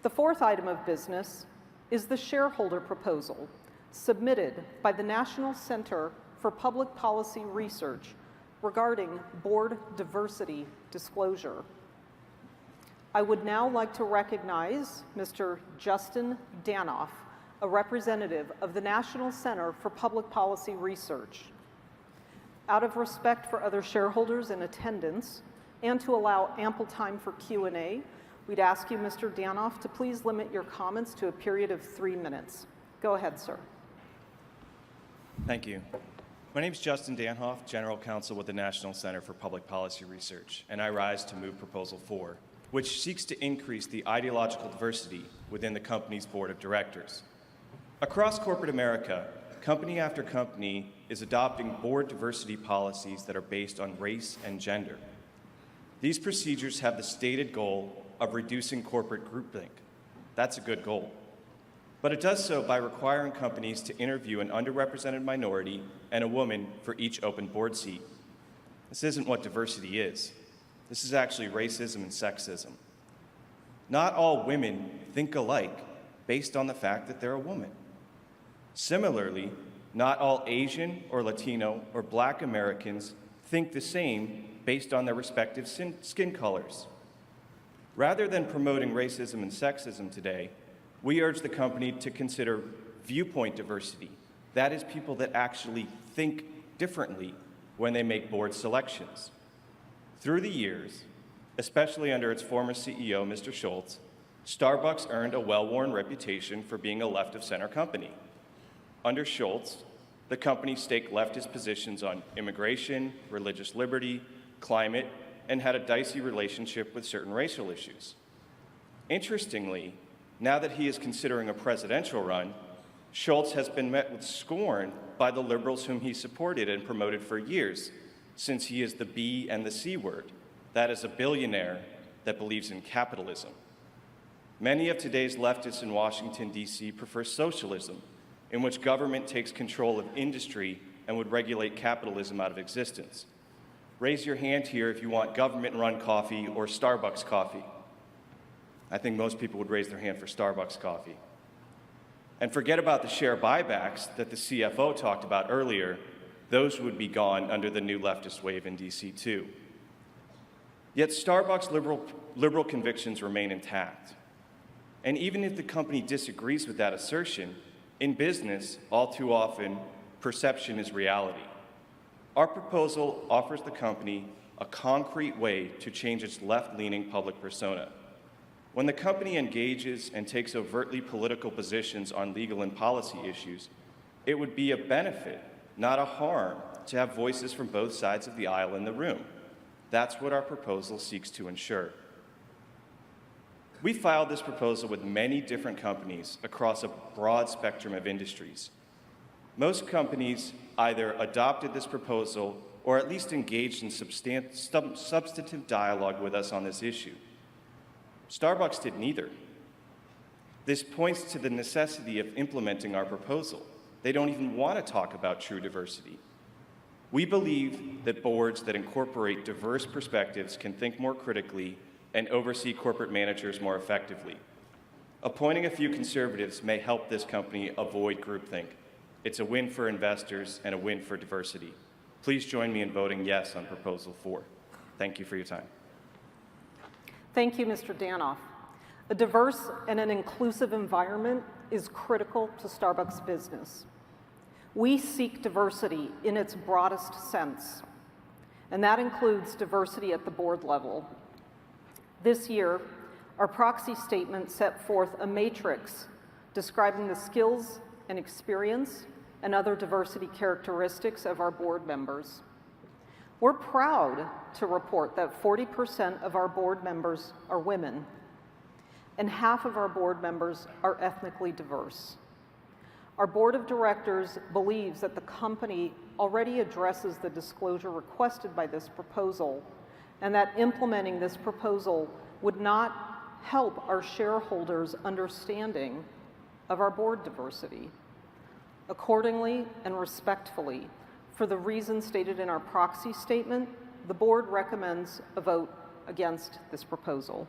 The fourth item of business is the shareholder proposal submitted by the National Center for Public Policy Research regarding board diversity disclosure. I would now like to recognize Mr. Justin Danhof, a representative of the National Center for Public Policy Research. Out of respect for other shareholders in attendance and to allow ample time for Q&A, we'd ask you, Mr. Danhof, to please limit your comments to a period of 3 minutes. Go ahead, sir. Thank you. My name is Justin Danhof, General Counsel with the National Center for Public Policy Research, and I rise to move Proposal 4, which seeks to increase the ideological diversity within the company's board of directors. Across corporate America, company after company is adopting board diversity policies that are based on race and gender. These procedures have the stated goal of reducing corporate groupthink. That's a good goal. But it does so by requiring companies to interview an underrepresented minority and a woman for each open board seat. This isn't what diversity is. This is actually racism and sexism. Not all women think alike based on the fact that they're a woman. Similarly, not all Asian or Latino or Black Americans think the same based on their respective skin colors. Rather than promoting racism and sexism today, we urge the company to consider viewpoint diversity. That is, people that actually think differently when they make board selections. Through the years, especially under its former CEO, Mr. Schultz, Starbucks earned a well-worn reputation for being a left-of-center company. Under Schultz, the company staked leftist positions on immigration, religious liberty, climate, and had a dicey relationship with certain racial issues. Interestingly, now that he is considering a presidential run, Schultz has been met with scorn by the liberals whom he supported and promoted for years, since he is the B and the C word. That is a billionaire that believes in capitalism. Many of today's leftists in Washington, D.C. prefer socialism, in which government takes control of industry and would regulate capitalism out of existence. Raise your hand here if you want government-run coffee or Starbucks coffee. I think most people would raise their hand for Starbucks coffee. And forget about the share buybacks that the CFO talked about earlier. Those would be gone under the new leftist wave in DC too. Yet Starbucks' liberal convictions remain intact. And even if the company disagrees with that assertion, in business, all too often, perception is reality. Our proposal offers the company a concrete way to change its left-leaning public persona. When the company engages and takes overtly political positions on legal and policy issues, it would be a benefit, not a harm, to have voices from both sides of the aisle in the room. That's what our proposal seeks to ensure. We filed this proposal with many different companies across a broad spectrum of industries. Most companies either adopted this proposal or at least engaged in substantive dialogue with us on this issue. Starbucks did neither. This points to the necessity of implementing our proposal. They don't even want to talk about true diversity. We believe that boards that incorporate diverse perspectives can think more critically and oversee corporate managers more effectively. Appointing a few conservatives may help this company avoid groupthink. It's a win for investors and a win for diversity. Please join me in voting yes on Proposal 4. Thank you for your time. Thank you, Mr. Danhof. A diverse and an inclusive environment is critical to Starbucks business. We seek diversity in its broadest sense, and that includes diversity at the board level. This year, our proxy statement set forth a matrix describing the skills and experience and other diversity characteristics of our board members. We're proud to report that 40% of our board members are women, and half of our board members are ethnically diverse. Our board of directors believes that the company already addresses the disclosure requested by this proposal, and that implementing this proposal would not help our shareholders' understanding of our board diversity. Accordingly and respectfully, for the reasons stated in our proxy statement, the board recommends a vote against this proposal.